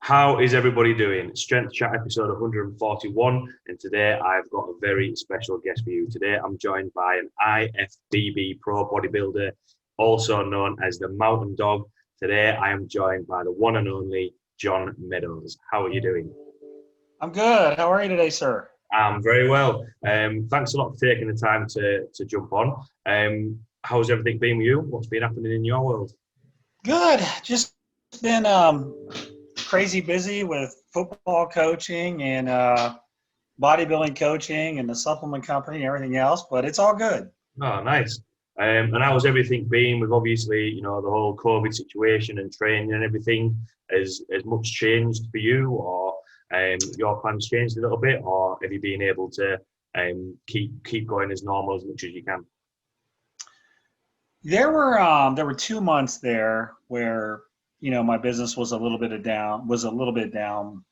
How is everybody doing? Strength Chat episode 141, and today I've got a very special guest for you. Today I'm joined by an IFBB pro bodybuilder, also known as the Mountain Dog. Today I am joined by the one and only John Meadows. How are you doing? I'm good. How are you today, sir? I'm very well. Thanks a lot for taking the time to jump on. How's everything been with you? What's been happening in your world? Good. Just been crazy busy with football coaching and bodybuilding coaching and the supplement company and everything else, but it's all good. Oh, nice. And how's everything been with obviously, the whole COVID situation and training and everything? Has much changed for you, or your plans changed a little bit, or have you been able to keep going as normal as much as you can? There were 2 months there where my business was a little bit down.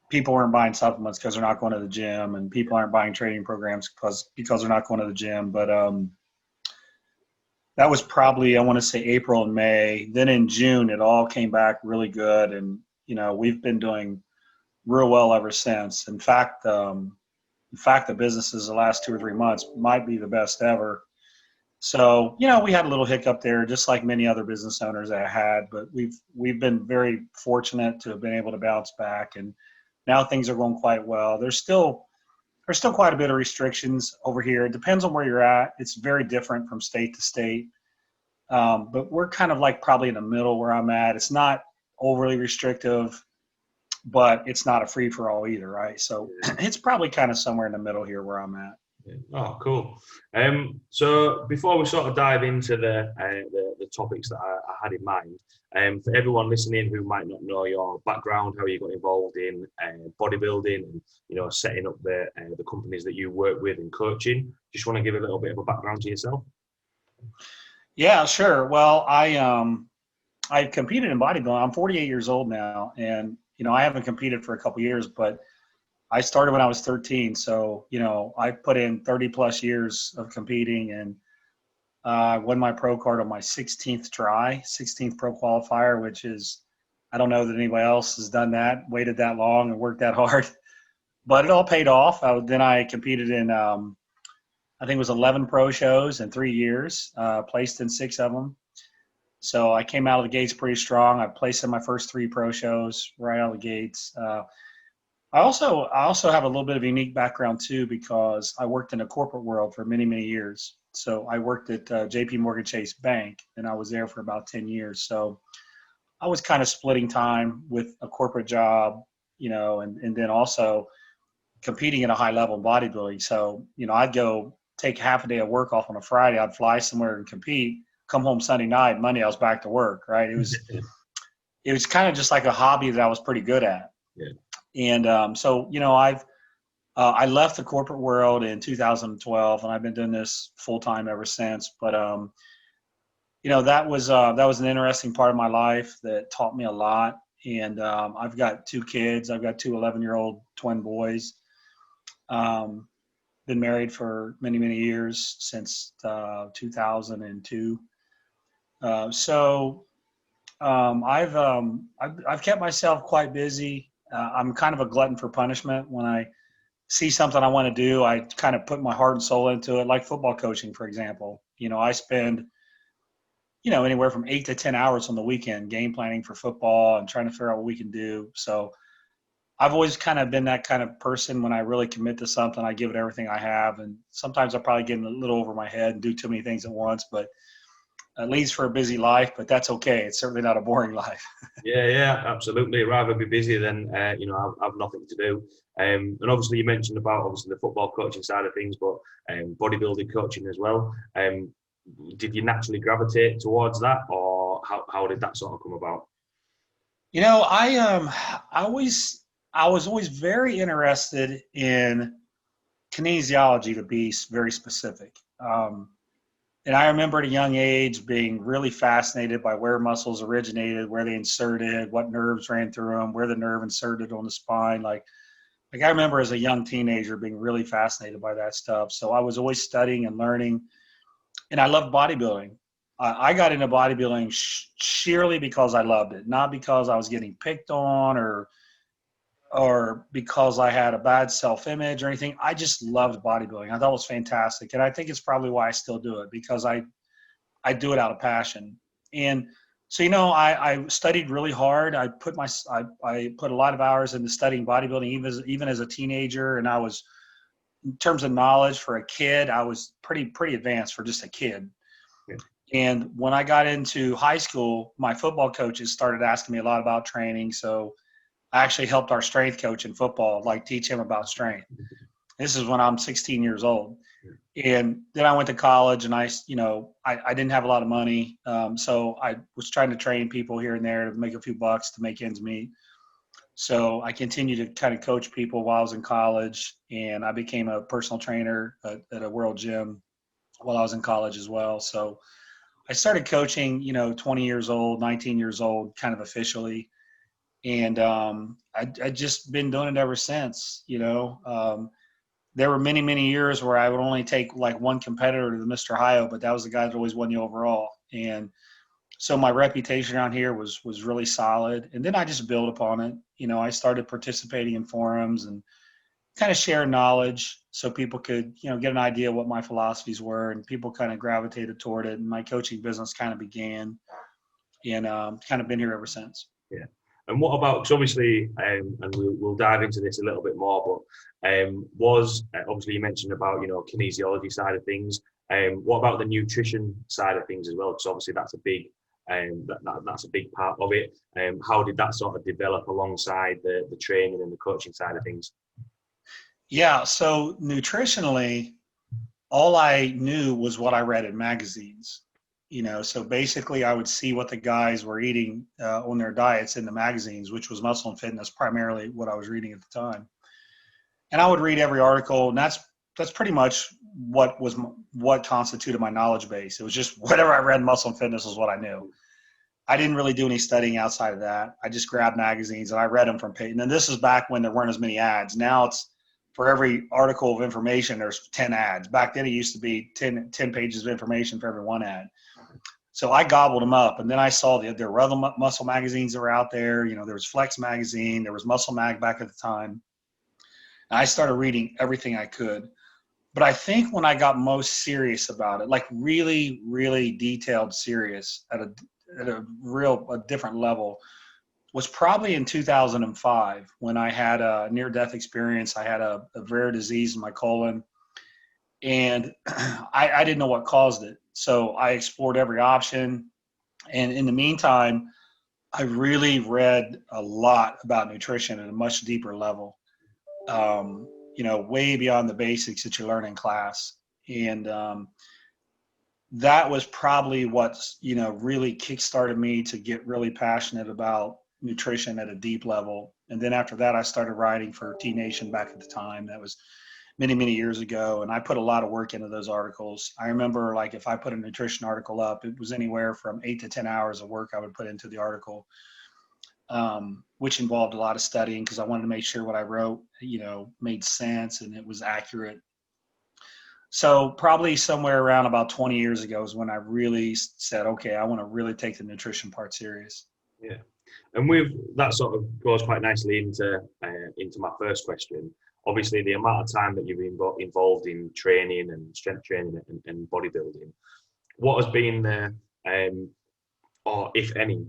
People weren't buying supplements because they're not going to the gym, and people aren't buying training programs because they're not going to the gym. But that was probably, I want to say, April and May. Then in June, it all came back really good, and we've been doing real well ever since. In fact, the businesses the last 2 or 3 months might be the best ever. So, we had a little hiccup there, just like many other business owners that I had, but we've been very fortunate to have been able to bounce back, and now things are going quite well. There's still quite a bit of restrictions over here. It depends on where you're at. It's very different from state to state. But we're kind of like probably in the middle where I'm at. It's not overly restrictive, but it's not a free for all either, right? So it's probably kind of somewhere in the middle here where I'm at. Oh, cool. So before we sort of dive into the topics that I had in mind, for everyone listening who might not know your background, how you got involved in bodybuilding and setting up the companies that you work with and coaching, just want to give a little bit of a background to yourself. Yeah, sure. Well, I competed in bodybuilding. I'm 48 years old now, and I haven't competed for a couple years, but I started when I was 13. So, I put in 30 plus years of competing, and I won my pro card on my 16th try, 16th pro qualifier, which is, I don't know that anybody else has done that, waited that long and worked that hard, but it all paid off. Then I competed in, I think it was 11 pro shows in 3 years, placed in 6 of them. So I came out of the gates pretty strong. I placed in my first 3 pro shows right out of the gates. I also have a little bit of a unique background too, because I worked in the corporate world for many, many years. So I worked at JP Morgan Chase Bank, and I was there for about 10 years. So I was kind of splitting time with a corporate job, and then also competing at a high level in bodybuilding. So, I'd go take half a day of work off on a Friday. I'd fly somewhere and compete, come home Sunday night, Monday I was back to work, right? It was kind of just like a hobby that I was pretty good at. Yeah. And so, I left the corporate world in 2012, and I've been doing this full time ever since. But that was an interesting part of my life that taught me a lot. And I've got 2 kids. I've got 2 11-year-old twin boys. Been married for many, many years, since 2002. I've kept myself quite busy. I'm kind of a glutton for punishment. When I see something I want to do, I kind of put my heart and soul into it, like football coaching, for example. I spend, anywhere from 8 to 10 hours on the weekend game planning for football and trying to figure out what we can do. So I've always kind of been that kind of person. When I really commit to something, I give it everything I have. And sometimes I probably get a little over my head and do too many things at once, but it leads for a busy life, but that's okay. It's certainly not a boring life. Yeah, absolutely. Rather be busy than have nothing to do. And obviously, you mentioned about the football coaching side of things, but bodybuilding coaching as well. Did you naturally gravitate towards that, or how did that sort of come about? I was always very interested in kinesiology, to be very specific. And I remember at a young age being really fascinated by where muscles originated, where they inserted, what nerves ran through them, where the nerve inserted on the spine. Like I remember as a young teenager being really fascinated by that stuff. So I was always studying and learning, and I loved bodybuilding. I got into bodybuilding sheerly because I loved it, not because I was getting picked on or because I had a bad self-image or anything. I just loved bodybuilding. I thought it was fantastic. And I think it's probably why I still do it, because I do it out of passion. And so, I studied really hard. I put a lot of hours into studying bodybuilding, even as a teenager. And I was, in terms of knowledge for a kid, I was pretty advanced for just a kid. Yeah. And when I got into high school, my football coaches started asking me a lot about training. So I actually helped our strength coach in football, teach him about strength. This is when I'm 16 years old. And then I went to college, and I didn't have a lot of money. So I was trying to train people here and there to make a few bucks to make ends meet. So I continued to kind of coach people while I was in college, and I became a personal trainer at a world gym while I was in college as well. So I started coaching, 20 years old, 19 years old, kind of officially. And I just been doing it ever since. There were many years where I would only take one competitor to the Mr. Ohio, but that was the guy that always won the overall. And so my reputation around here was really solid. And then I just built upon it. I started participating in forums and kind of share knowledge so people could, get an idea of what my philosophies were, and people kind of gravitated toward it. And my coaching business kind of began, and kind of been here ever since. Yeah. And what about, because obviously, and we'll dive into this a little bit more, but obviously you mentioned about, kinesiology side of things. What about the nutrition side of things as well? Because obviously that's a big, that's a big part of it. How did that sort of develop alongside the training and the coaching side of things? Yeah, so nutritionally, all I knew was what I read in magazines. So basically I would see what the guys were eating on their diets in the magazines, which was Muscle and Fitness, primarily what I was reading at the time. And I would read every article, and that's pretty much what constituted my knowledge base. It was just whatever I read in Muscle and Fitness was what I knew. I didn't really do any studying outside of that. I just grabbed magazines and I read them from page. And then this is back when there weren't as many ads. Now it's, for every article of information, there's 10 ads. Back then it used to be 10 pages of information for every one ad. So I gobbled them up, and then I saw there were other muscle magazines that were out there. There was Flex magazine, there was Muscle Mag back at the time. And I started reading everything I could. But I think when I got most serious about it, really, really detailed serious at a different level, was probably in 2005 when I had a near-death experience. I had a rare disease in my colon, and I didn't know what caused it. So I explored every option. And in the meantime, I really read a lot about nutrition at a much deeper level, way beyond the basics that you learn in class. And that was probably what, really kickstarted me to get really passionate about nutrition at a deep level. And then after that, I started writing for T-Nation back at the time. That was many years ago, and I put a lot of work into those articles. I remember, if I put a nutrition article up, it was anywhere from 8 to 10 hours of work I would put into the article, which involved a lot of studying, because I wanted to make sure what I wrote, made sense and it was accurate. So probably somewhere around about 20 years ago is when I really said, okay, I want to really take the nutrition part serious. Yeah. And that sort of goes quite nicely into my first question. Obviously, the amount of time that you've been involved in training and strength training and bodybuilding, what has been the, or if any,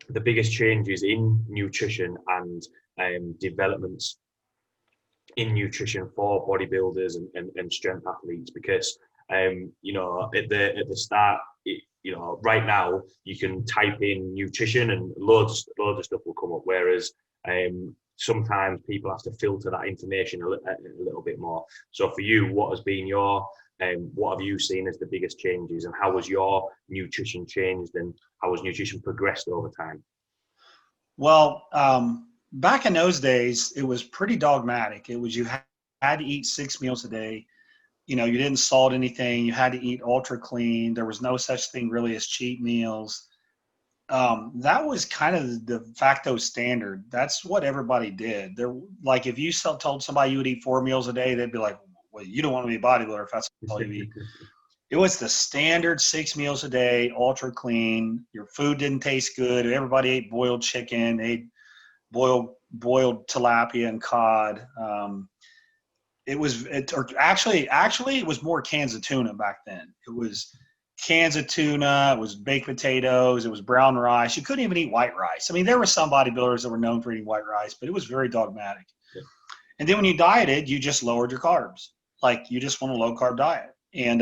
the biggest changes in nutrition and developments in nutrition for bodybuilders and strength athletes? Because at the start, right now you can type in nutrition and loads of stuff will come up, whereas sometimes people have to filter that information a little bit more. So for you, what has been what have you seen as the biggest changes, and how has your nutrition changed, and how has nutrition progressed over time? Well, back in those days, it was pretty dogmatic. It was, you had to eat 6 meals a day. You didn't salt anything. You had to eat ultra clean. There was no such thing really as cheat meals. That was kind of the de facto standard. That's what everybody did. If you told somebody you would eat 4 meals a day, they'd be like, well, you don't want to be a bodybuilder if that's all you eat. It was the standard 6 meals a day, ultra clean. Your food didn't taste good. Everybody ate boiled chicken. They ate boiled tilapia and cod. Actually, it was more cans of tuna back then. It was cans of tuna. It was baked potatoes. It was brown rice. You couldn't even eat white rice. I mean, there were some bodybuilders that were known for eating white rice, but it was very dogmatic. Yeah. And then when you dieted, you just lowered your carbs. Like, you just want a low carb diet. And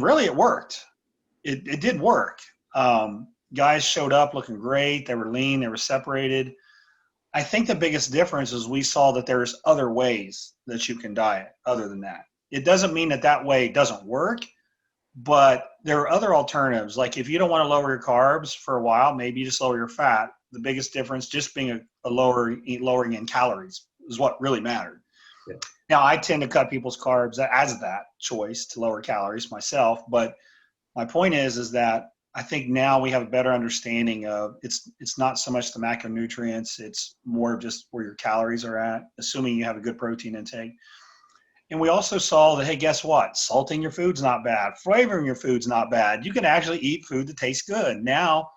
really it worked. It did work. Guys showed up looking great. They were lean. They were separated. I think the biggest difference is we saw that there's other ways that you can diet other than that. It doesn't mean that way doesn't work, but there are other alternatives. Like, if you don't want to lower your carbs for a while, maybe you just lower your fat. The biggest difference just being lowering in calories is what really mattered. Yeah. Now, I tend to cut people's carbs as that choice to lower calories myself, but my point is that I think now we have a better understanding of it's not so much the macronutrients, it's more of just where your calories are at, assuming you have a good protein intake. And we also saw that, hey, guess what? Salting your food's not bad. Flavoring your food's not bad. You can actually eat food that tastes good. Now,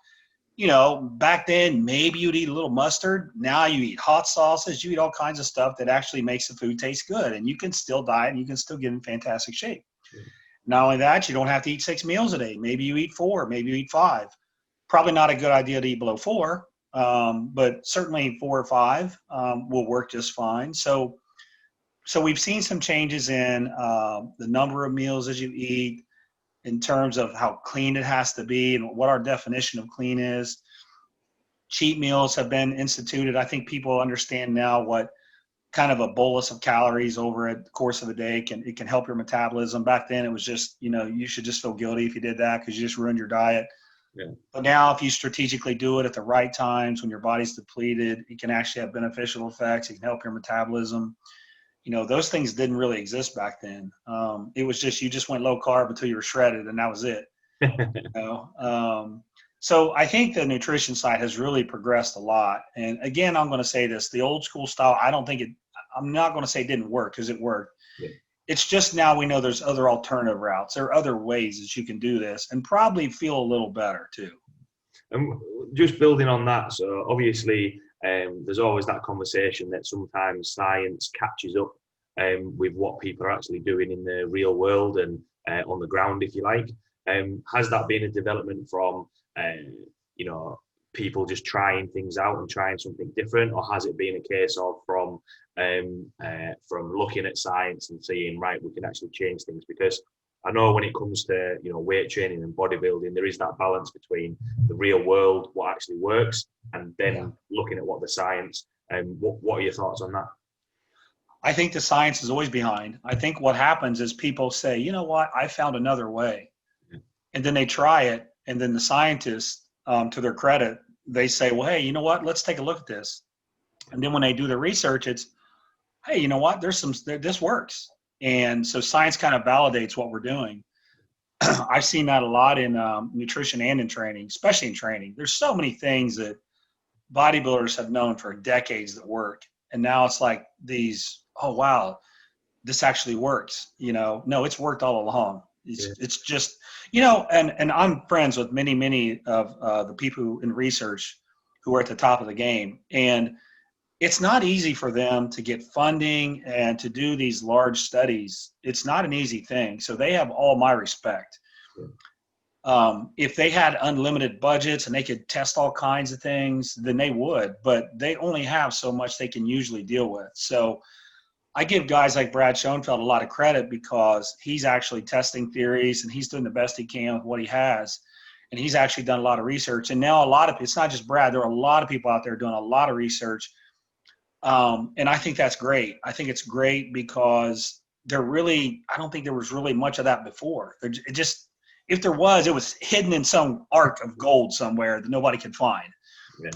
back then, maybe you'd eat a little mustard. Now you eat hot sauces. You eat all kinds of stuff that actually makes the food taste good. And you can still diet and you can still get in fantastic shape. Mm-hmm. Not only that, you don't have to eat 6 meals a day. Maybe you eat 4, maybe you eat 5. Probably not a good idea to eat below 4, but certainly 4 or 5 will work just fine. So we've seen some changes in the number of meals that you eat, in terms of how clean it has to be and what our definition of clean is. Cheat meals have been instituted. I think people understand now what kind of a bolus of calories over the course of a day can help your metabolism. Back then it was just, you should just feel guilty if you did that because you just ruined your diet. Yeah. But now if you strategically do it at the right times when your body's depleted, it can actually have beneficial effects. It can help your metabolism. Those things didn't really exist back then. It was just, you just went low carb until you were shredded and that was it. So I think the nutrition side has really progressed a lot. And again, I'm going to say this, the old school style, I'm not going to say it didn't work because it worked. Yeah. It's just now we know there's other alternative routes. There are other ways that you can do this and probably feel a little better too. And just building on that, so obviously there's always that conversation that sometimes science catches up with what people are actually doing in the real world and on the ground, if you like. Has that been a development from, people just trying things out and trying something different, or has it been a case of from looking at science and seeing, right, we can actually change things? Because I know when it comes to weight training and bodybuilding, there is that balance between the real world, what actually works, and then looking at what the science. What are your thoughts on that? I think the science is always behind. I think what happens is people say, you know what, I found another way. Yeah. And then they try it. And then the scientists, to their credit, they say, well, hey, you know what, let's take a look at this. And then when they do the research, it's, hey, you know what, this works. And so science kind of validates what we're doing. I've seen that a lot in nutrition and in training, especially in training. There's so many things that bodybuilders have known for decades that work. And now it's like these, oh, wow, this actually works. No, it's worked all along. It's just, and I'm friends with many of the people in research who are at the top of the game. And it's not easy for them to get funding and to do these large studies. It's not an easy thing. So they have all my respect. If they had unlimited budgets and they could test all kinds of things, then they would, but they only have so much they can usually deal with. So I give guys like Brad Schoenfeld a lot of credit because he's actually testing theories and he's doing the best he can with what he has. And he's actually done a lot of research. And now it's not just Brad, there are a lot of people out there doing a lot of research. And I think that's great. I think it's great because I don't think there was really much of that before. If there was, it was hidden in some ark of gold somewhere that nobody could find. Yeah.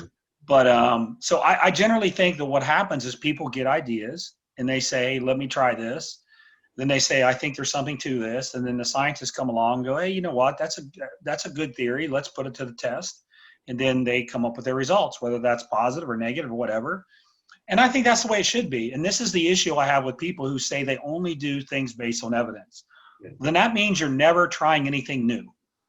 But so I generally think that what happens is people get ideas and they say, let me try this. Then they say, I think there's something to this. And then the scientists come along and go, hey, you know what? That's a good theory. Let's put it to the test. And then they come up with their results, whether that's positive or negative or whatever. And I think that's the way it should be. And this is the issue I have with people who say they only do things based on evidence. Yeah. Then that means you're never trying anything new.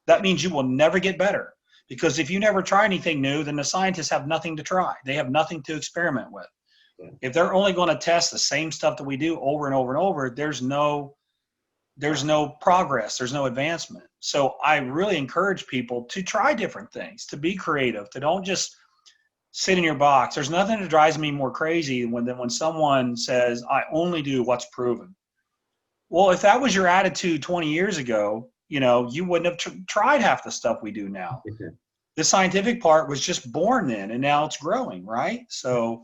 That means you will never get better. Because if you never try anything new, then the scientists have nothing to try. They have nothing to experiment with. Yeah. If they're only going to test the same stuff that we do over and over and over, there's no progress. There's no advancement. So I really encourage people to try different things, to be creative, to don't just sit in your box. There's nothing that drives me more crazy than when someone says, I only do what's proven. Well, if that was your attitude 20 years ago, you wouldn't have tried half the stuff we do now. The scientific part was just born then, and now it's growing, right? So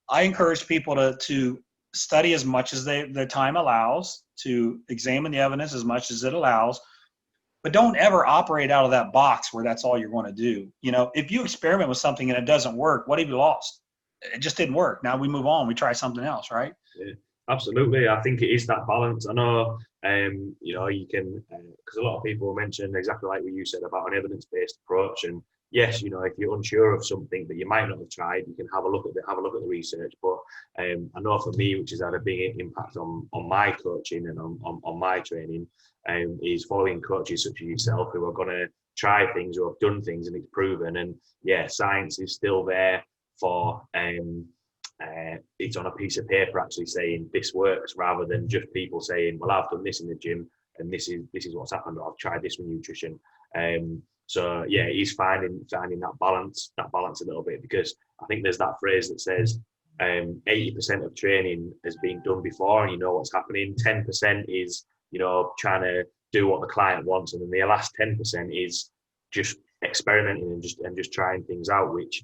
I encourage people to study as much as the time allows, to examine the evidence as much as it allows, but don't ever operate out of that box where that's all you're going to do. If you experiment with something and it doesn't work, what have you lost? It just didn't work. Now we move on. We try something else, right? Yeah, absolutely. I think it is that balance. I know, you can, because a lot of people mention exactly like what you said about an evidence-based approach. And yes, if you're unsure of something that you might not have tried, you can have a look at the research. But I know for me, which has had a big impact on my coaching and on my training, is following coaches such as yourself who are going to try things, who have done things and it's proven. And yeah, science is still there for it's on a piece of paper actually saying this works, rather than just people saying, well, I've done this in the gym and this is what's happened, or I've tried this with nutrition. So yeah, he's finding that balance a little bit, because I think there's that phrase that says 80% of training has been done before and you know what's happening. 10% is trying to do what the client wants, and then the last 10% is just experimenting and just trying things out, which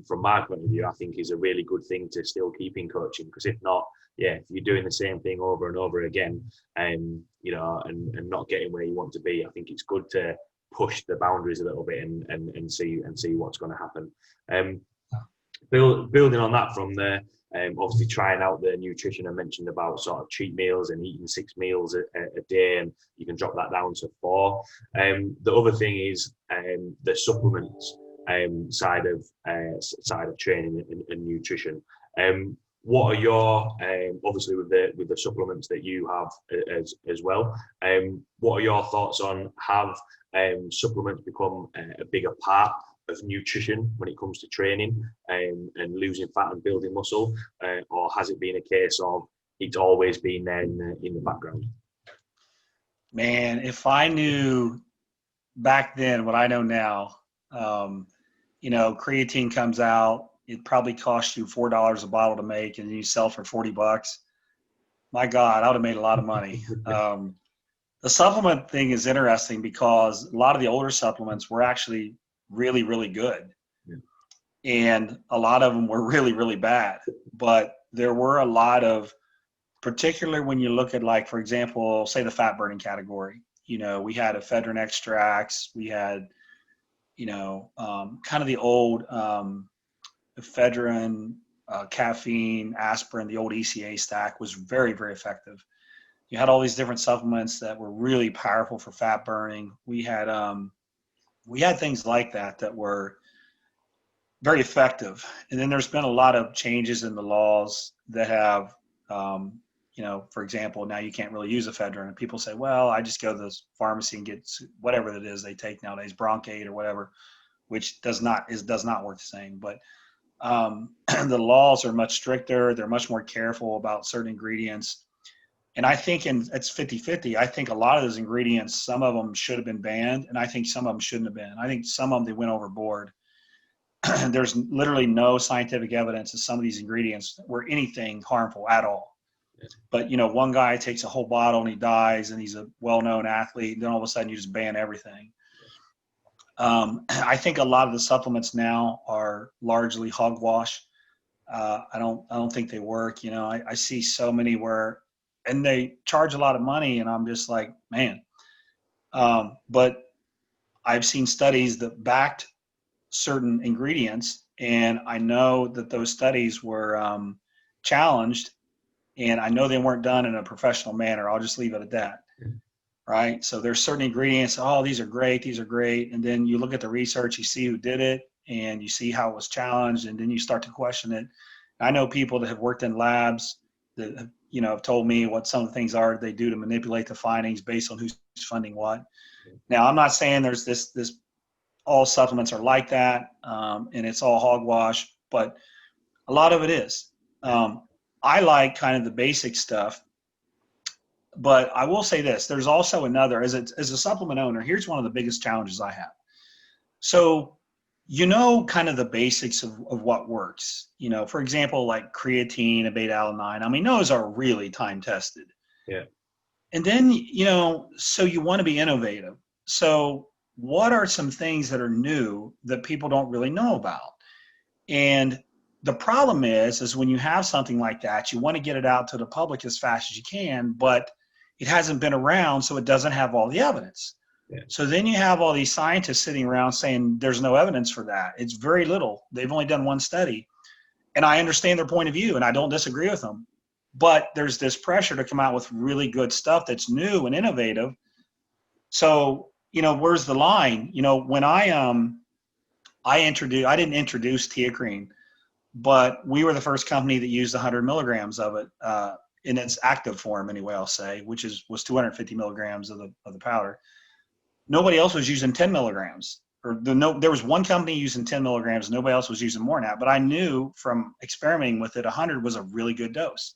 from my point of view I think is a really good thing to still keep in coaching, because if not, if you're doing the same thing over and over again and not getting where you want to be, I think it's good to push the boundaries a little bit and see what's going to happen. Building on that from there, obviously trying out the nutrition I mentioned about sort of cheat meals and eating 6 meals a day, and you can drop that down to 4. The other thing is the supplements side of training and nutrition. What are your obviously with the supplements that you have as well? What are your thoughts on have supplements become a bigger part of nutrition when it comes to training and losing fat and building muscle, or has it been a case of it's always been there in the background? Man, if I knew back then what I know now, creatine comes out, it probably costs you $4 a bottle to make, and you sell for $40. My God, I would have made a lot of money. The supplement thing is interesting because a lot of the older supplements were actually really, really good. Yeah. And a lot of them were really, really bad. But there were a lot of, particularly when you look at, like, for example, say the fat burning category, we had ephedrine extracts, we had, kind of the old ephedrine, caffeine, aspirin, the old ECA stack was very, very effective. You had all these different supplements that were really powerful for fat burning. We had things like that were very effective. And then there's been a lot of changes in the laws that have, for example, now you can't really use ephedrine. And people say, well, I just go to the pharmacy and get whatever it is they take nowadays, Bronchate or whatever, which does not work the same. But the laws are much stricter. They're much more careful about certain ingredients. And I think it's 50-50. I think a lot of those ingredients, some of them should have been banned, and I think some of them shouldn't have been. I think some of them, they went overboard. There's literally no scientific evidence that some of these ingredients were anything harmful at all. But, one guy takes a whole bottle and he dies, and he's a well-known athlete, and then all of a sudden you just ban everything. I think a lot of the supplements now are largely hogwash. I don't think they work. I see so many and they charge a lot of money, and I'm just like, man. But I've seen studies that backed certain ingredients, and I know that those studies were challenged, and I know they weren't done in a professional manner. I'll just leave it at that. Right? So there's certain ingredients, these are great. And then you look at the research, you see who did it, and you see how it was challenged, and then you start to question it. I know people that have worked in labs that have, have told me what some of the things are they do to manipulate the findings based on who's funding what. Now, I'm not saying there's this all supplements are like that, and it's all hogwash, but a lot of it is. I like kind of the basic stuff, but I will say this: there's also another. As a supplement owner, here's one of the biggest challenges I have. So, kind of the basics of what works. For example, like creatine and beta-alanine. I mean, those are really time tested. Yeah. And then, so you want to be innovative. So what are some things that are new that people don't really know about? And the problem is when you have something like that, you want to get it out to the public as fast as you can, but it hasn't been around, so it doesn't have all the evidence. Yeah. So then you have all these scientists sitting around saying there's no evidence for that. It's very little. They've only done one study. And I understand their point of view, and I don't disagree with them. But there's this pressure to come out with really good stuff that's new and innovative. So, where's the line? When I didn't introduce teacrine, but we were the first company that used 100 milligrams of it in its active form, anyway, I'll say, which was 250 milligrams of the powder. Nobody else was using 10 milligrams. There was one company using 10 milligrams. Nobody else was using more than that. But I knew from experimenting with it, 100 was a really good dose.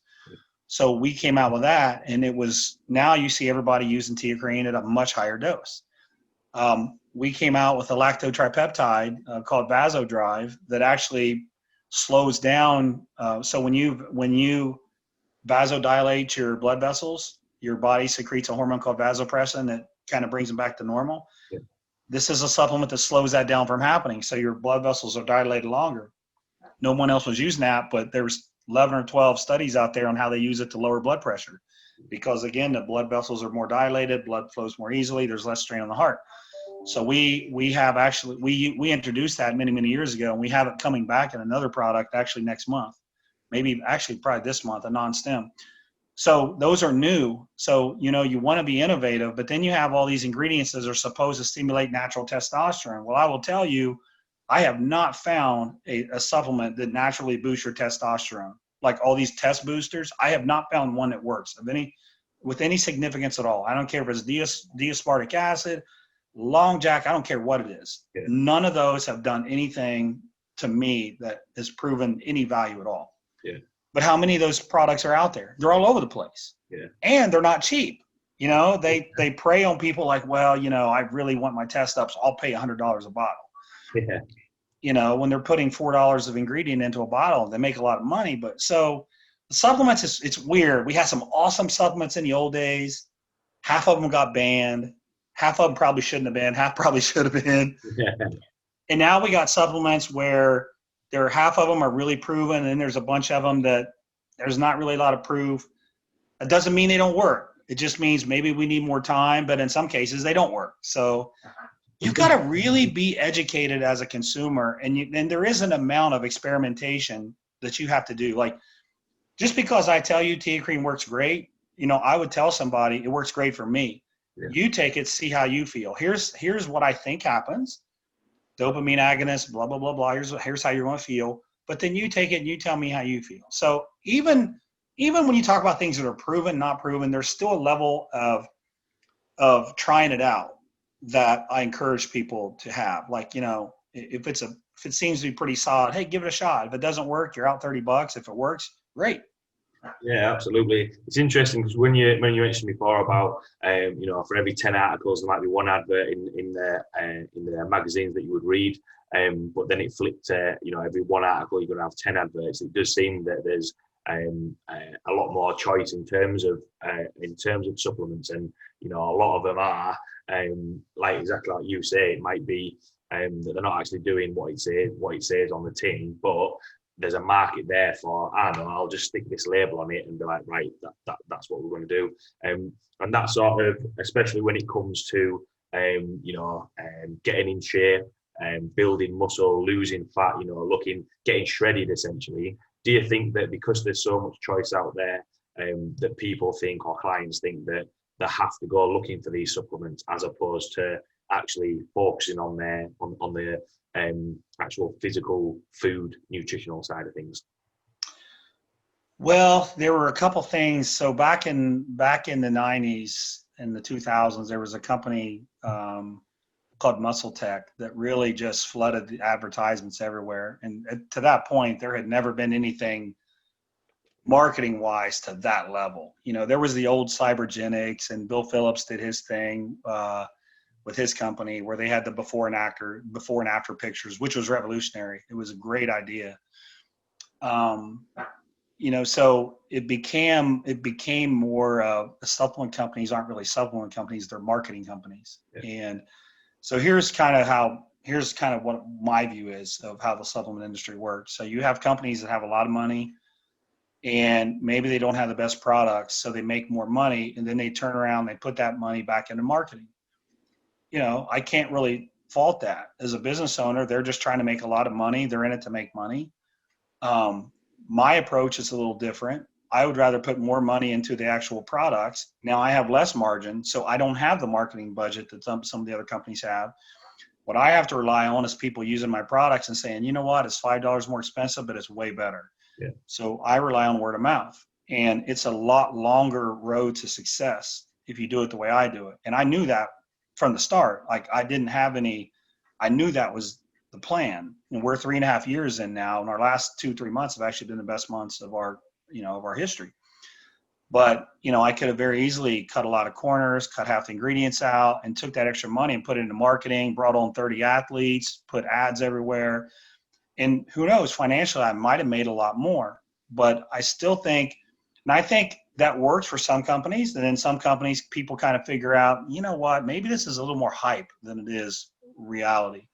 So we came out with that, and now you see everybody using teacrine at a much higher dose. We came out with a lactotripeptide called Vasodrive that actually slows down. So when you vasodilate your blood vessels, your body secretes a hormone called vasopressin that kind of brings them back to normal. Yeah. This is a supplement that slows that down from happening. So your blood vessels are dilated longer. No one else was using that, but there's 11 or 12 studies out there on how they use it to lower blood pressure. Because again, the blood vessels are more dilated, blood flows more easily, there's less strain on the heart. So we introduced that many, many years ago, and we have it coming back in another product actually next month. Probably this month, a non-stem. So those are new. So, you want to be innovative, but then you have all these ingredients that are supposed to stimulate natural testosterone. Well, I will tell you, I have not found a supplement that naturally boosts your testosterone. Like all these test boosters, I have not found one that works with any significance at all. I don't care if it's D-aspartic acid, long jack, I don't care what it is. Yeah. None of those have done anything to me that has proven any value at all. Yeah. But how many of those products are out there? They're all over the place. Yeah. And they're not cheap. They prey on people like, well, I really want my test ups. I'll pay $100 a bottle. Yeah. When they're putting $4 of ingredient into a bottle, they make a lot of money. But so the supplements, it's weird. We had some awesome supplements in the old days. Half of them got banned. Half of them probably shouldn't have been. Half probably should have been. Yeah. And now we got supplements where half of them are really proven, and then there's a bunch of them that there's not really a lot of proof. It doesn't mean they don't work. It just means maybe we need more time, but in some cases they don't work. So you've got to really be educated as a consumer, and there is an amount of experimentation that you have to do. Like, just because I tell you teacrine works great, I would tell somebody it works great for me. Yeah. You take it, see how you feel. Here's what I think happens. Dopamine agonist, blah, blah, blah, blah. Here's how you're going to feel. But then you take it and you tell me how you feel. So even when you talk about things that are proven, not proven, there's still a level of trying it out that I encourage people to have. Like, if it seems to be pretty solid, hey, give it a shot. If it doesn't work, you're out $30. If it works, great. Yeah, absolutely. It's interesting because when you mentioned before about for every 10 articles there might be one advert in the magazines that you would read, but then it flipped to every one article you're going to have 10 adverts. It does seem that there's a lot more choice in terms of supplements, and a lot of them are like exactly like you say. It might be that they're not actually doing what it says on the tin, but there's a market there for, I'll just stick this label on it and be like, right, that's what we're going to do. And that sort of, especially when it comes to, getting in shape and building muscle, losing fat, getting shredded essentially. Do you think that because there's so much choice out there, that people think, or clients think, that they have to go looking for these supplements as opposed to actually focusing on the actual physical food nutritional side of things? Well, there were a couple things. So back in the 90s and the 2000s, there was a company called Muscle Tech that really just flooded the advertisements everywhere. And to that point, there had never been anything marketing wise to that level. There was the old Cybergenics, and Bill Phillips did his thing with his company where they had the before and after pictures, which was revolutionary. It was a great idea. Um, so it became more the supplement companies aren't really supplement companies; they're marketing companies. Yeah. And so here's kind of what my view is of how the supplement industry works. So you have companies that have a lot of money, and maybe they don't have the best products, so they make more money, and then they turn around, they put that money back into marketing. I can't really fault that. As a business owner, they're just trying to make a lot of money. They're in it to make money. Um, my approach is a little different. I would rather put more money into the actual products. Now I have less margin, so I don't have the marketing budget that some of the other companies have. What I have to rely on is people using my products and saying, you know what, it's $5 more expensive, but it's way better. Yeah. So I rely on word of mouth. And it's a lot longer road to success if you do it the way I do it. And I knew that from the start. Like I knew that was the plan. And we're 3.5 years in now, and our last 2-3 months have actually been the best months of our history. But I could have very easily cut a lot of corners, cut half the ingredients out, and took that extra money and put it into marketing, brought on 30 athletes, put ads everywhere. And who knows, financially, I might have made a lot more. But I still think, and I think that works for some companies. And then some companies, people kind of figure out, you know what, maybe this is a little more hype than it is reality.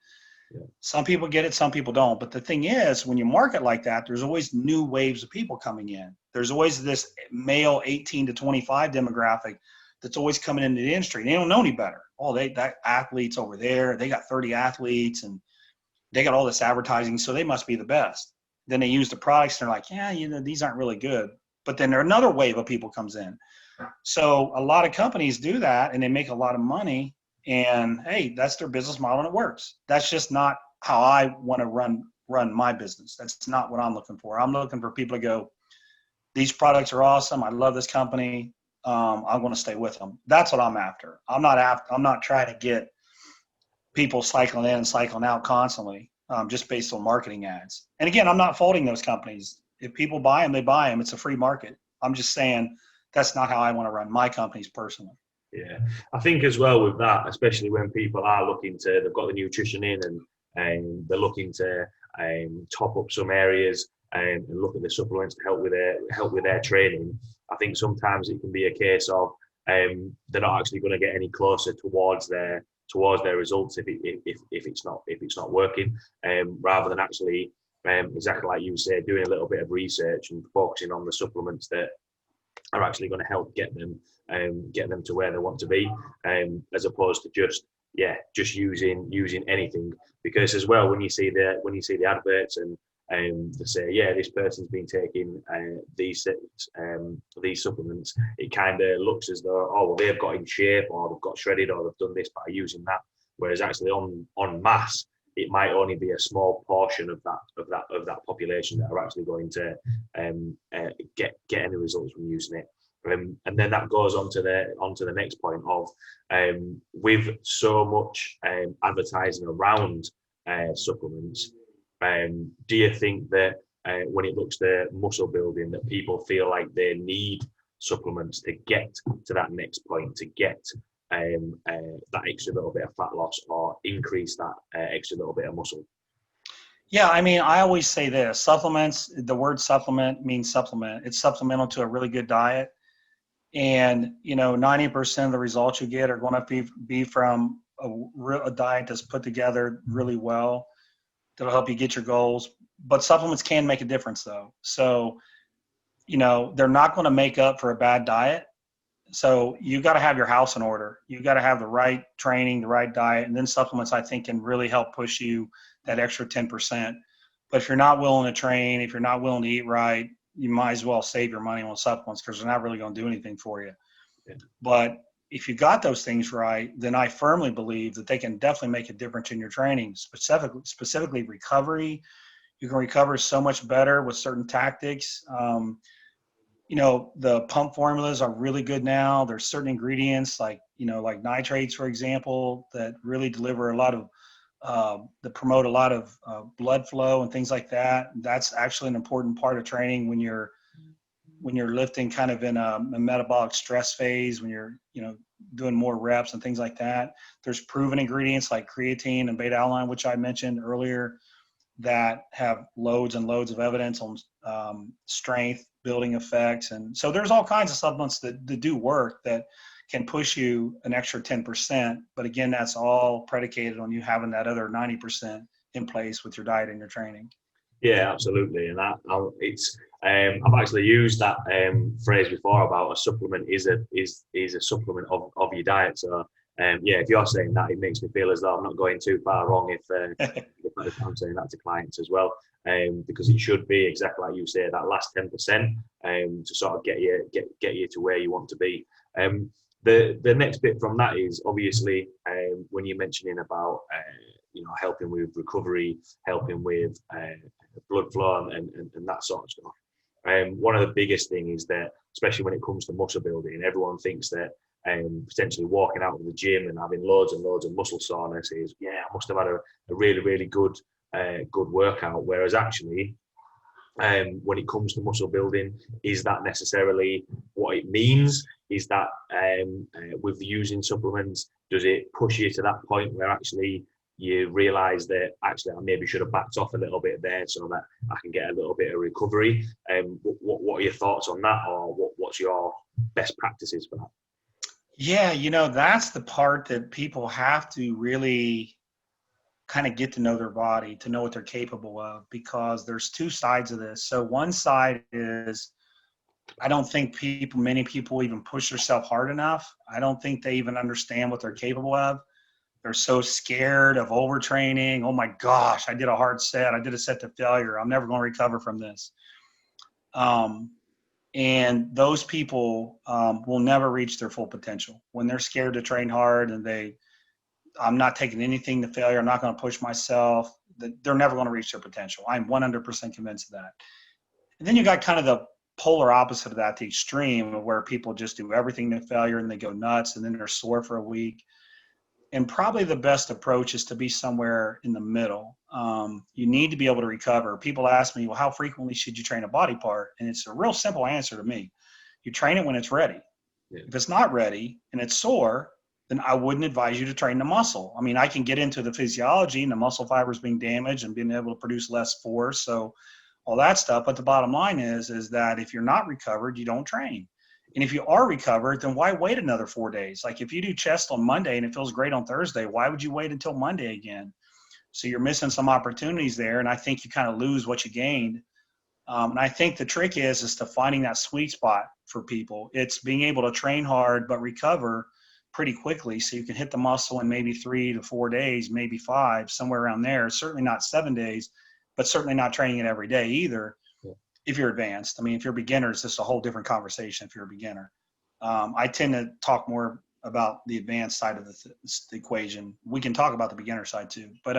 Yeah. Some people get it, some people don't. But the thing is, when you market like that, there's always new waves of people coming in. There's always this male 18 to 25 demographic that's always coming into the industry. They don't know any better. Oh, that athlete's over there. They got 30 athletes and they got all this advertising, so they must be the best. Then they use the products and they're like, yeah, these aren't really good. But then another wave of people comes in. So a lot of companies do that and they make a lot of money. And hey, that's their business model and it works. That's just not how I want to run my business. That's not what I'm looking for. I'm looking for people to go, these products are awesome. I love this company. I'm going to stay with them. That's what I'm after. I'm not trying to get people cycling in and cycling out constantly, just based on marketing ads. And again, I'm not faulting those companies. If people buy them, they buy them. It's a free market. I'm just saying that's not how I want to run my companies personally. Yeah, I think as well with that, especially when people are looking to, they've got the nutrition in and they're looking to top up some areas and look at the supplements to help with their training. I think sometimes it can be a case of they're not actually going to get any closer towards their results if it's not working, rather than actually exactly like you say, doing a little bit of research and focusing on the supplements that are actually going to help get them to where they want to be, as opposed to just using anything. Because as well, when you see the adverts and they say, yeah, this person's been taking these supplements, it kind of looks as though, oh well, they've got in shape or they've got shredded or they've done this by using that. Whereas actually on mass, it might only be a small portion of that population that are actually going to get any results from using it. And then that goes on to the next point of with so much advertising around supplements. Do you think that when it looks to muscle building, that people feel like they need supplements to get to that next point, to get that extra little bit of fat loss or increase that extra little bit of muscle? Yeah, I mean, I always say this: supplements. The word supplement means supplement. It's supplemental to a really good diet. And 90% of the results you get are going to be from a diet that's put together really well, that'll help you get your goals. But supplements can make a difference, though. So they're not going to make up for a bad diet. So you got to have your house in order. You got to have the right training, the right diet, and then supplements, I think, can really help push you that extra 10%. But if you're not willing to train, if you're not willing to eat right, you might as well save your money on supplements because they're not really going to do anything for you. Yeah. But if you got those things right, then I firmly believe that they can definitely make a difference in your training, specifically recovery. You can recover so much better with certain tactics. the pump formulas are really good now. There's certain ingredients like nitrates, for example, that really deliver a lot of, that promote a lot of blood flow and things like that. That's actually an important part of training when you're lifting kind of in a metabolic stress phase, when you're, doing more reps and things like that. There's proven ingredients like creatine and beta alanine, which I mentioned earlier, that have loads and loads of evidence on strength building effects. And so there's all kinds of supplements that do work that can push you an extra 10%. But again, that's all predicated on you having that other 90% in place with your diet and your training. Yeah, absolutely. And I've actually used that phrase before about a supplement is a supplement of your diet. So if you're saying that, it makes me feel as though I'm not going too far wrong if I'm saying that to clients as well, because it should be exactly like you say, that last 10% to sort of get you to where you want to be. The next bit from that is obviously when you're mentioning about helping with recovery, helping with blood flow and that sort of stuff. One of the biggest things is that, especially when it comes to muscle building, everyone thinks that potentially walking out of the gym and having loads and loads of muscle soreness is, I must have had a really, really good workout. Whereas actually, when it comes to muscle building, is that necessarily what it means? Is that with using supplements, does it push you to that point where actually you realize that actually I maybe should have backed off a little bit there so that I can get a little bit of recovery? What are your thoughts on that, or what's your best practices for that? Yeah, that's the part that people have to really kind of get to know their body, to know what they're capable of, because there's two sides of this. So one side is, I don't think many people even push themselves hard enough. I don't think they even understand what they're capable of. They're so scared of overtraining. Oh my gosh, I did a hard set. I did a set to failure. I'm never going to recover from this. And those people will never reach their full potential when they're scared to train hard and I'm not taking anything to failure. I'm not going to push myself. They're never going to reach their potential. I'm 100% convinced of that. And then you got kind of the polar opposite of that, the extreme, where people just do everything to failure and they go nuts and then they're sore for a week. And probably the best approach is to be somewhere in the middle. You need to be able to recover. People ask me, well, how frequently should you train a body part? And it's a real simple answer to me. You train it when it's ready. Yeah. If it's not ready and it's sore, then I wouldn't advise you to train the muscle. I mean, I can get into the physiology and the muscle fibers being damaged and being able to produce less force. So all that stuff. But the bottom line is that if you're not recovered, you don't train. And if you are recovered, then why wait another 4 days? Like if you do chest on Monday and it feels great on Thursday, why would you wait until Monday again? So you're missing some opportunities there. And I think you kind of lose what you gained. And I think the trick is to finding that sweet spot for people. It's being able to train hard, but recover pretty quickly. So you can hit the muscle in maybe 3 to 4 days, maybe 5, somewhere around there. Certainly not 7 days, but certainly not training it every day either. If you're advanced. I mean, if you're a beginner, it's just a whole different conversation if you're a beginner. I tend to talk more about the advanced side of the equation. We can talk about the beginner side too. But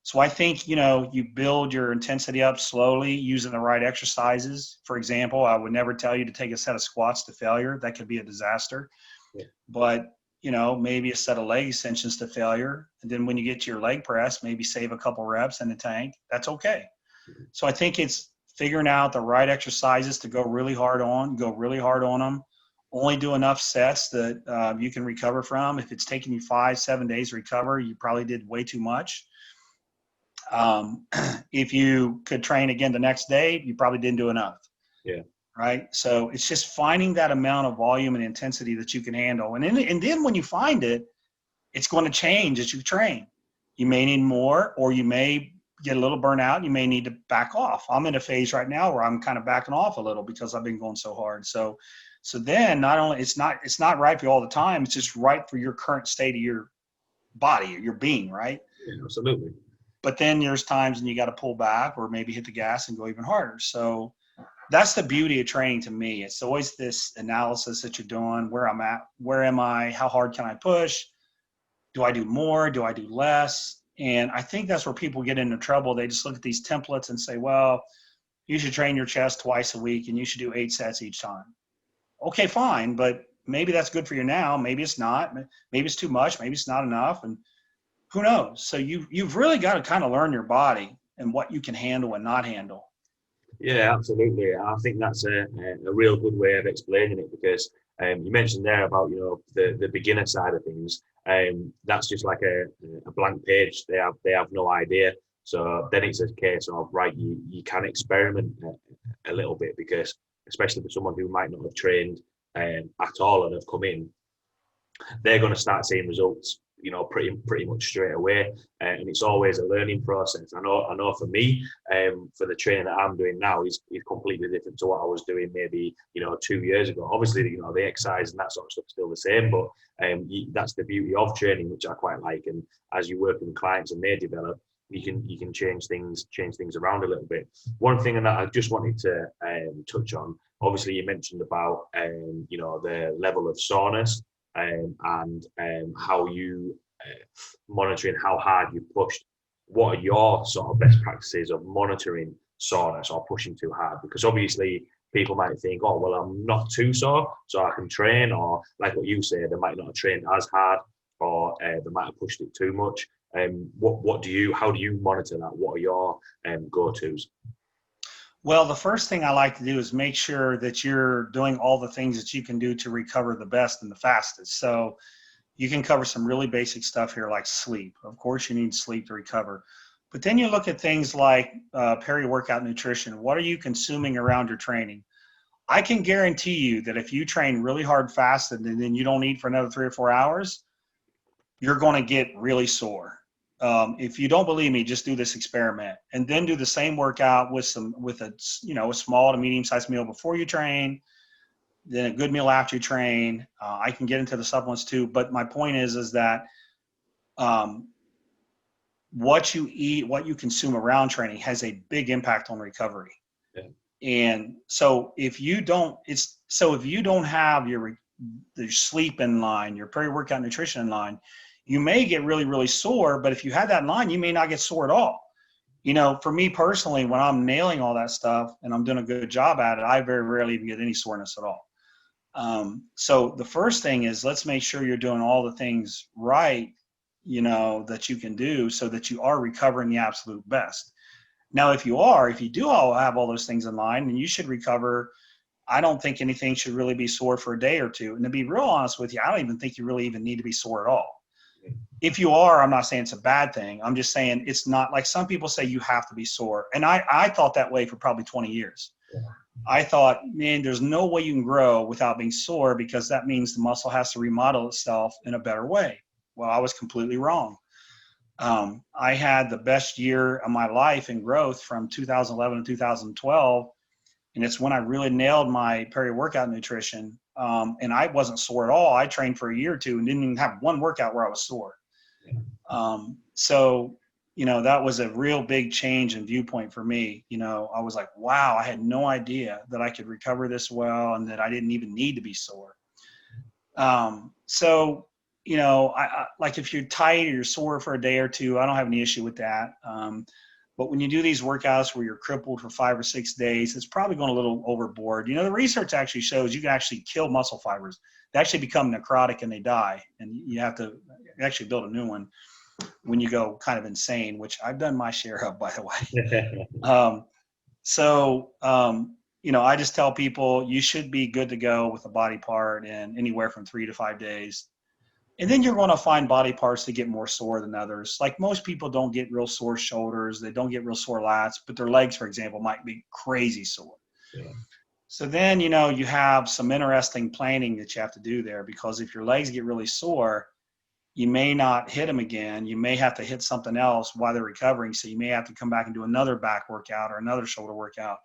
so I think, you build your intensity up slowly using the right exercises. For example, I would never tell you to take a set of squats to failure. That could be a disaster. Yeah. But, maybe a set of leg extensions to failure. And then when you get to your leg press, maybe save a couple reps in the tank. That's okay. Mm-hmm. So I think it's figuring out the right exercises to go really hard on them, only do enough sets that you can recover from. If it's taking you 5-7 days to recover, you probably did way too much. If you could train again the next day, you probably didn't do enough. Yeah. Right. So it's just finding that amount of volume and intensity that you can handle. And then when you find it, it's going to change as you train. You may need more, or you may get a little burnout. You may need to back off. I'm in a phase right now where I'm kind of backing off a little because I've been going so hard. So then not only it's not right for you all the time, it's just right for your current state of your body, your being, right? Yeah, absolutely. But then there's times when you got to pull back or maybe hit the gas and go even harder. So that's the beauty of training to me. It's always this analysis that you're doing, where I'm at, where am I, how hard can I push? Do I do more? Do I do less? And I think that's where people get into trouble. They just look at these templates and say, well, you should train your chest twice a week and you should do 8 sets each time. Okay, fine, but maybe that's good for you now. Maybe it's not. Maybe it's too much. Maybe it's not enough. And who knows? So you've really got to kind of learn your body and what you can handle and not handle. Yeah, absolutely. I think that's a real good way of explaining it, because you mentioned there about, you know, the beginner side of things. That's just like a blank page. They have no idea. So then it's a case of, right, you can experiment a little bit, because especially for someone who might not have trained at all and have come in, they're going to start seeing results, you know, pretty much straight away. And it's always a learning process. I know for me, for the training that I'm doing now is completely different to what I was doing maybe, you know, 2 years ago. Obviously, you know, the exercise and that sort of stuff is still the same, but that's the beauty of training, which I quite like. And as you work with clients and they develop, you can change things around a little bit. One thing that I just wanted to touch on, obviously you mentioned about you know, the level of soreness and how you monitoring how hard you pushed. What are your sort of best practices of monitoring soreness or pushing too hard? Because obviously people might think, oh well, I'm not too sore, so I can train, or like what you say, they might not have trained as hard, or they might have pushed it too much. How do you monitor that? What are your go-tos? Well, the first thing I like to do is make sure that you're doing all the things that you can do to recover the best and the fastest. So you can cover some really basic stuff here, like sleep. Of course, you need sleep to recover. But then you look at things like peri-workout nutrition. What are you consuming around your training? I can guarantee you that if you train really hard fasted and then you don't eat for another 3 or 4 hours, you're going to get really sore. If you don't believe me, just do this experiment and then do the same workout with a small to medium sized meal before you train, then a good meal after you train. I can get into the supplements too, but my point is that what you eat, what you consume around training has a big impact on recovery. Yeah. And so if you don't have your sleep in line, your peri-workout nutrition in line, you may get really, really sore, but if you had that in line, you may not get sore at all. You know, for me personally, when I'm nailing all that stuff and I'm doing a good job at it, I very rarely even get any soreness at all. So the first thing is, let's make sure you're doing all the things right, you know, that you can do so that you are recovering the absolute best. Now, if you do all have all those things in line, then you should recover. I don't think anything should really be sore for a day or two. And to be real honest with you, I don't even think you really even need to be sore at all. If you are, I'm not saying it's a bad thing. I'm just saying it's not like some people say you have to be sore. And I thought that way for probably 20 years. Yeah. I thought, man, there's no way you can grow without being sore, because that means the muscle has to remodel itself in a better way. Well, I was completely wrong. I had the best year of my life in growth from 2011 to 2012. And it's when I really nailed my peri-workout nutrition. And I wasn't sore at all. I trained for a year or two and didn't even have one workout where I was sore. So, you know, that was a real big change in viewpoint for me. You know, I was like, wow, I had no idea that I could recover this well and that I didn't even need to be sore. So, you know, I like if you're tight or you're sore for a day or two, I don't have any issue with that. But when you do these workouts where you're crippled for 5 or 6 days, it's probably going a little overboard. You know, the research actually shows you can actually kill muscle fibers. They actually become necrotic and they die. And you have to actually build a new one when you go kind of insane, which I've done my share of, by the way. You know, I just tell people you should be good to go with a body part in anywhere from 3 to 5 days. And then you're going to find body parts that get more sore than others. Like most people don't get real sore shoulders. They don't get real sore lats, but their legs, for example, might be crazy sore. Yeah. So then, you know, you have some interesting planning that you have to do there, because if your legs get really sore, you may not hit them again. You may have to hit something else while they're recovering. So you may have to come back and do another back workout or another shoulder workout.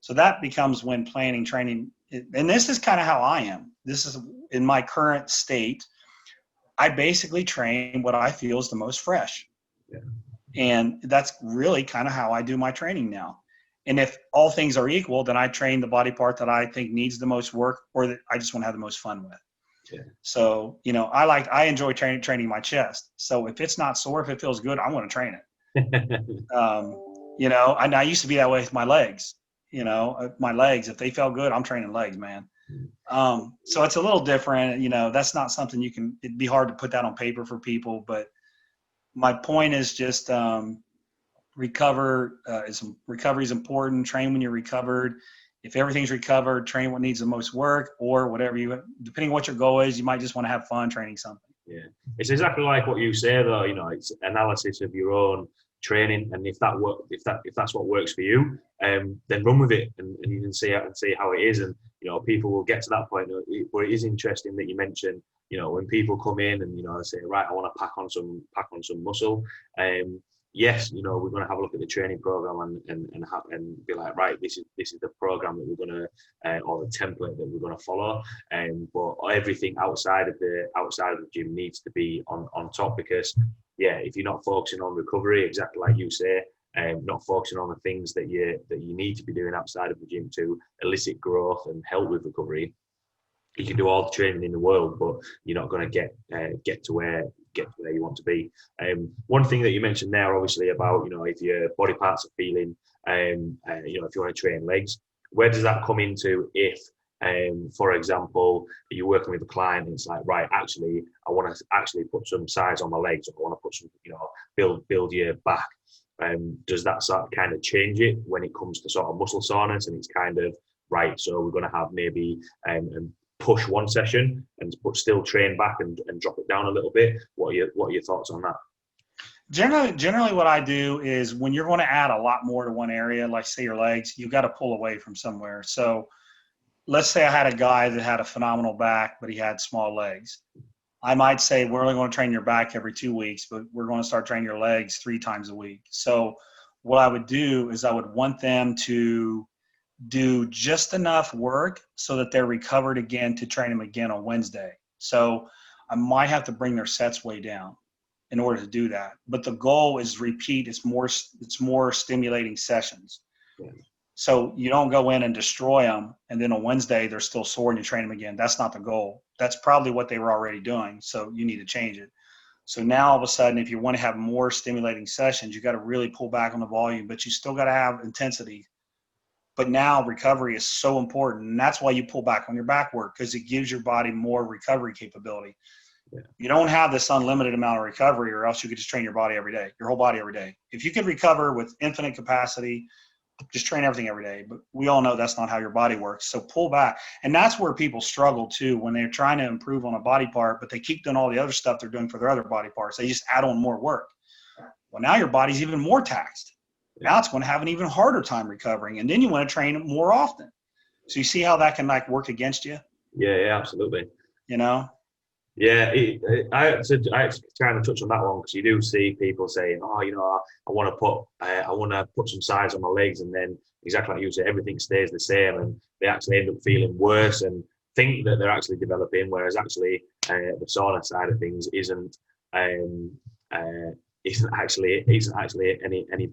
So that becomes when planning training. And this is kind of how I am. This is in my current state. I basically train what I feel is the most fresh. Yeah. And that's really kind of how I do my training now. And if all things are equal, then I train the body part that I think needs the most work or that I just want to have the most fun with. Yeah. So, you know, I enjoy training my chest. So if it's not sore, if it feels good, I want to train it. You know, I used to be that way with my legs. my legs. If they felt good, I'm training legs, man. So it's a little different. That's not something it'd be hard to put that on paper for people. But my point is just recovery is important. Train when you're recovered. If everything's recovered, train what needs the most work, or whatever depending on what your goal is, you might just want to have fun training something. Yeah, it's exactly like what you say though. It's analysis of your own training, and if that's what works for you, then run with it, and you can see how it is. And people will get to that point where it is interesting that you mentioned, when people come in and say, right, I want to pack on some muscle. Yes, we're going to have a look at the training program and be like, right, this is the program that we're going to, or the template that we're going to follow. But everything outside of the gym needs to be on top, because if you're not focusing on recovery, exactly like you say, not focusing on the things that you need to be doing outside of the gym to elicit growth and help with recovery, you can do all the training in the world, but you're not going to get to where you want to be. One thing that you mentioned there, obviously, about if your body parts are feeling, if you want to train legs, where does that come into? If, for example, you're working with a client and it's like, right, actually, I want to actually put some size on my legs, or I want to put some, build your back. Does that sort of kind of change it when it comes to sort of muscle soreness? And it's kind of right, so we're going to have maybe push one session but still train back and drop it down a little bit. What are your thoughts on that? Generally what I do is, when you're going to add a lot more to one area, like say your legs, you've got to pull away from somewhere. So let's say I had a guy that had a phenomenal back, but he had small legs. I might say, we're only going to train your back every 2 weeks, but we're going to start training your legs 3 times a week. So what I would do is I would want them to do just enough work so that they're recovered again to train them again on Wednesday. So I might have to bring their sets way down in order to do that. But the goal is repeat. It's more stimulating sessions. Yeah. So you don't go in and destroy them, and then on Wednesday they're still sore and you train them again. That's not the goal. That's probably what they were already doing. So you need to change it. So now all of a sudden, if you want to have more stimulating sessions, you got to really pull back on the volume, but you still got to have intensity. But now recovery is so important, and that's why you pull back on your back work, because it gives your body more recovery capability. Yeah. You don't have this unlimited amount of recovery, or else you could just train your body every day, your whole body every day. If you could recover with infinite capacity, just train everything every day. But we all know that's not how your body works. So pull back. And that's where people struggle too, when they're trying to improve on a body part, but they keep doing all the other stuff they're doing for their other body parts. They just add on more work. Well, now your body's even more taxed. Now it's going to have an even harder time recovering, and then you want to train it more often. So you see how that can work against you? Yeah, absolutely. Yeah, I kind of touch on that one, because you do see people saying, "Oh, I want to put some size on my legs," and then exactly like you say, everything stays the same, and they actually end up feeling worse and think that they're actually developing, whereas actually the soreness side of things isn't actually any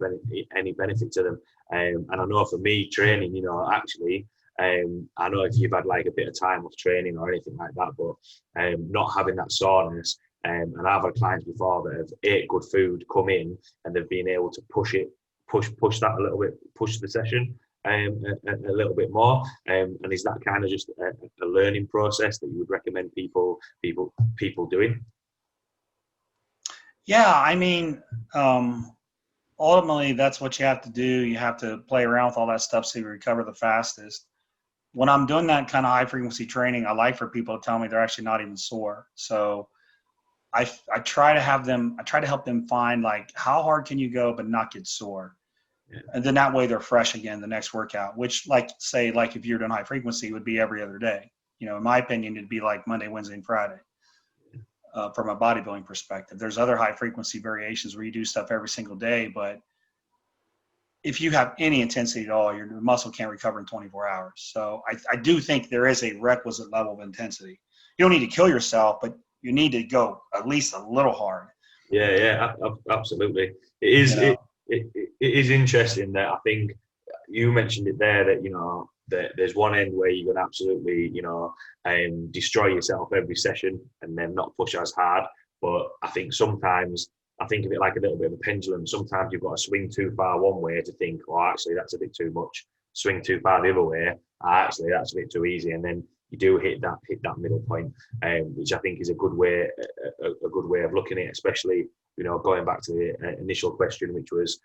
benefit to them. And I know for me, training, actually, I know if you've had like a bit of time off training or anything like that, but not having that soreness. And I've had clients before that have ate good food, come in, and they've been able to push that a little bit, push the session a little bit more. And is that kind of just a learning process that you would recommend people doing? Yeah, I mean, ultimately, that's what you have to do. You have to play around with all that stuff so you recover the fastest. When I'm doing that kind of high-frequency training, I like for people to tell me they're actually not even sore. So I try to help them find, like, how hard can you go but not get sore? Yeah. And then that way they're fresh again the next workout, which, if you're doing high-frequency, would be every other day. In my opinion, it'd be like Monday, Wednesday, and Friday. From a bodybuilding perspective. There's other high frequency variations where you do stuff every single day, but if you have any intensity at all, your muscle can't recover in 24 hours. So I do think there is a requisite level of intensity. You don't need to kill yourself, but you need to go at least a little hard. Yeah, absolutely. It is. It is interesting that I think you mentioned it there, that there's one end where you're going to absolutely, destroy yourself every session and then not push as hard. But I think sometimes, I think of it like a little bit of a pendulum. Sometimes you've got to swing too far one way to think, oh, actually, that's a bit too much. swing too far the other way, actually that's a bit too easy, and then you do hit that middle point, which I think is a good way of looking at it, especially, you know, going back to the initial question, which was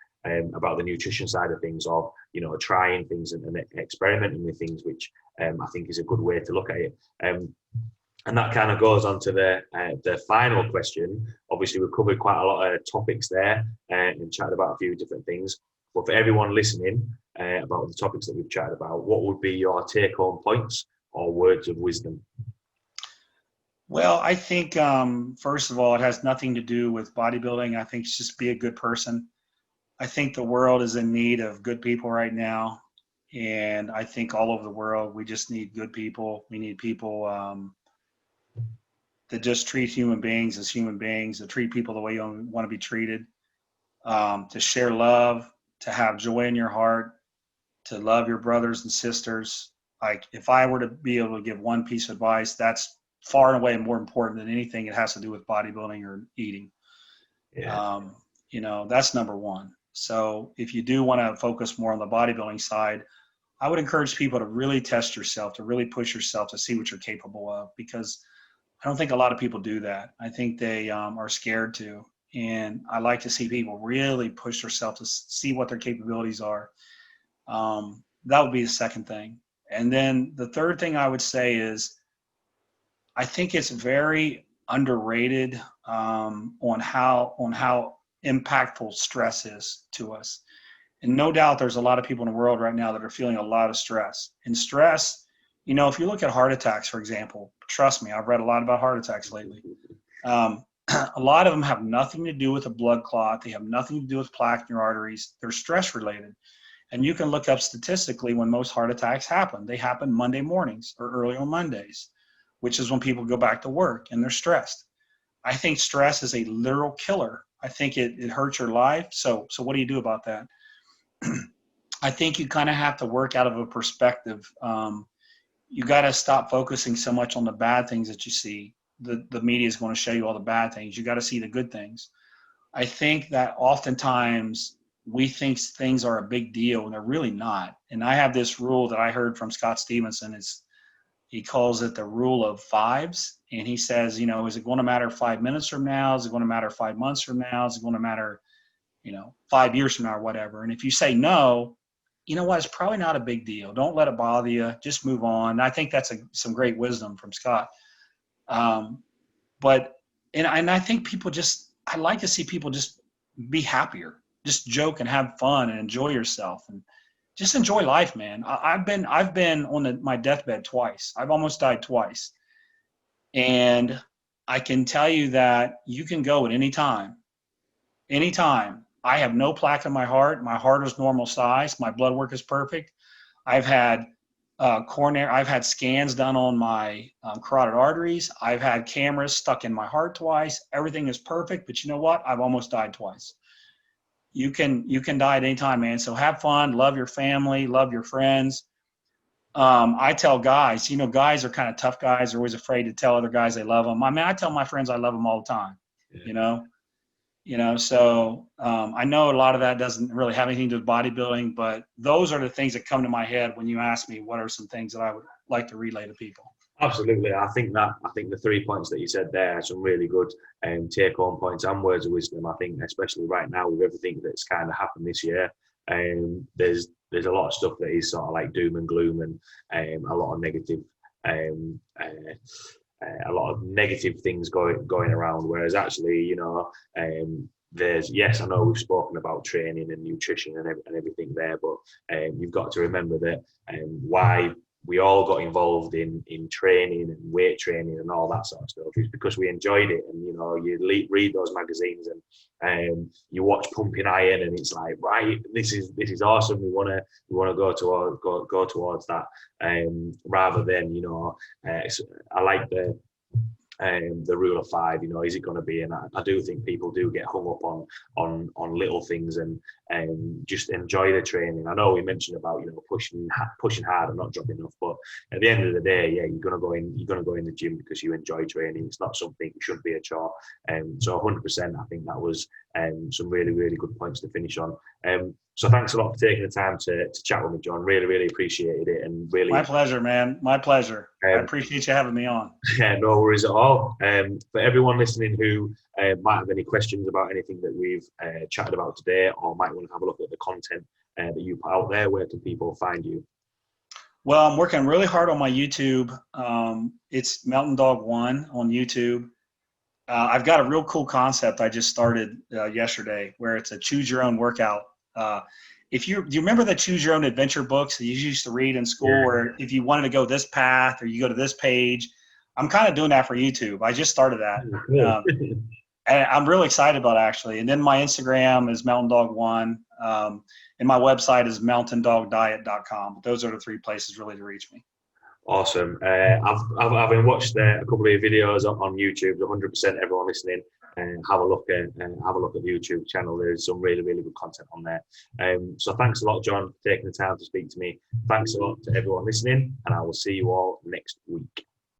about the nutrition side of things, of, you know, trying things and experimenting with things, which I think is a good way to look at it. And that kind of goes on to the final question. Obviously, we've covered quite a lot of topics there and chatted about a few different things. But for everyone listening about the topics that we've chatted about, what would be your take-home points or words of wisdom? Well, I think, first of all, it has nothing to do with bodybuilding. I think it's just be a good person. I think the world is in need of good people right now. And I think all over the world, we just need good people. We need people that just treat human beings as human beings, that treat people the way you want to be treated, to share love, to have joy in your heart, to love your brothers and sisters. Like, if I were to be able to give one piece of advice, that's far and away more important than anything it has to do with bodybuilding or eating. Yeah. You know, that's number one. So if you do want to focus more on the bodybuilding side, I would encourage people to really test yourself, to really push yourself, to see what you're capable of, because I don't think a lot of people do that. I think they are scared to. And I like to see people really push themselves to see what their capabilities are. That would be the second thing. And then the third thing I would say is, I think it's very underrated on how impactful stress is to us. And no doubt there's a lot of people in the world right now that are feeling a lot of stress. And stress, you know, if you look at heart attacks, for example, trust me, I've read a lot about heart attacks lately. A lot of them have nothing to do with a blood clot. They have nothing to do with plaque in your arteries. They're stress related. And you can look up statistically when most heart attacks happen. They happen Monday mornings or early on Mondays, which is when people go back to work and they're stressed. I think stress is a literal killer. I think it hurts your life. So what do you do about that? I think you kind of have to work out of a perspective. You got to stop focusing so much on the bad things that you see. The media is going to show you all the bad things. You got to see the good things. I think that oftentimes we think things are a big deal and they're really not. And I have this rule that I heard from Scott Stevenson. He calls it the rule of fives. And he says, you know, is it going to matter 5 minutes from now? Is it going to matter 5 months from now? Is it going to matter, 5 years from now or whatever? And if you say no, you know what? It's probably not a big deal. Don't let it bother you. Just move on. And I think that's some great wisdom from Scott. But I think I like to see people just be happier, just joke and have fun and enjoy yourself and just enjoy life, man. I've been on my deathbed twice. I've almost died twice. And I can tell you that you can go at any time. Anytime. I have no plaque in my heart. My heart is normal size. My blood work is perfect. I've had I've had scans done on my carotid arteries. I've had cameras stuck in my heart twice. Everything is perfect. But you know what? I've almost died twice. You can die at any time, man. So have fun. Love your family. Love your friends. I tell guys, guys are kind of tough guys. They're always afraid to tell other guys they love them. I mean, I tell my friends I love them all the time. Yeah. So I know a lot of that doesn't really have anything to do with bodybuilding, but those are the things that come to my head when you ask me what are some things that I would like to relay to people. Absolutely. I think the 3 points that you said there are some really good take-home points and words of wisdom. I think especially right now with everything that's kind of happened this year, there's a lot of stuff that is sort of like doom and gloom and a lot of negative things going around, whereas actually, I know we've spoken about training and nutrition and everything there, but you've got to remember that why we all got involved in training and weight training and all that sort of stuff is because we enjoyed it. And you read those magazines and you watch Pumping Iron, and it's like, right, this is awesome. We want to go towards that, rather than I like the rule of five. Is it going to be? And I do think people do get hung up on little things, and just enjoy the training. I know we mentioned about pushing hard and not dropping enough, but at the end of the day, yeah, you're gonna go in the gym because you enjoy training. It's not something that should be a chore. So 100%, I think that was some really, really good points to finish on. So thanks a lot for taking the time to chat with me, John. Really, really appreciated it, and really. My pleasure, man. My pleasure. I appreciate you having me on. Yeah, no worries at all. For everyone listening who might have any questions about anything that we've chatted about today, or might want to have a look at the content that you put out there, where can people find you? Well, I'm working really hard on my YouTube. It's Mountain Dog 1 on YouTube. I've got a real cool concept I just started yesterday, where it's a choose your own workout. Do you remember the choose your own adventure books that you used to read in school, Yeah. where if you wanted to go this path or you go to this page? I'm kind of doing that for YouTube. I just started that. And I'm really excited about it, actually. And then my Instagram is Mountain Dog 1. And my website is mountaindogdiet.com. Those are the 3 places really to reach me. Awesome. I've watched a couple of videos on YouTube. 100%, everyone listening, have a look at the YouTube channel. There's some really, really good content on there. So thanks a lot, John, for taking the time to speak to me. Thanks a lot to everyone listening, and I will see you all next week.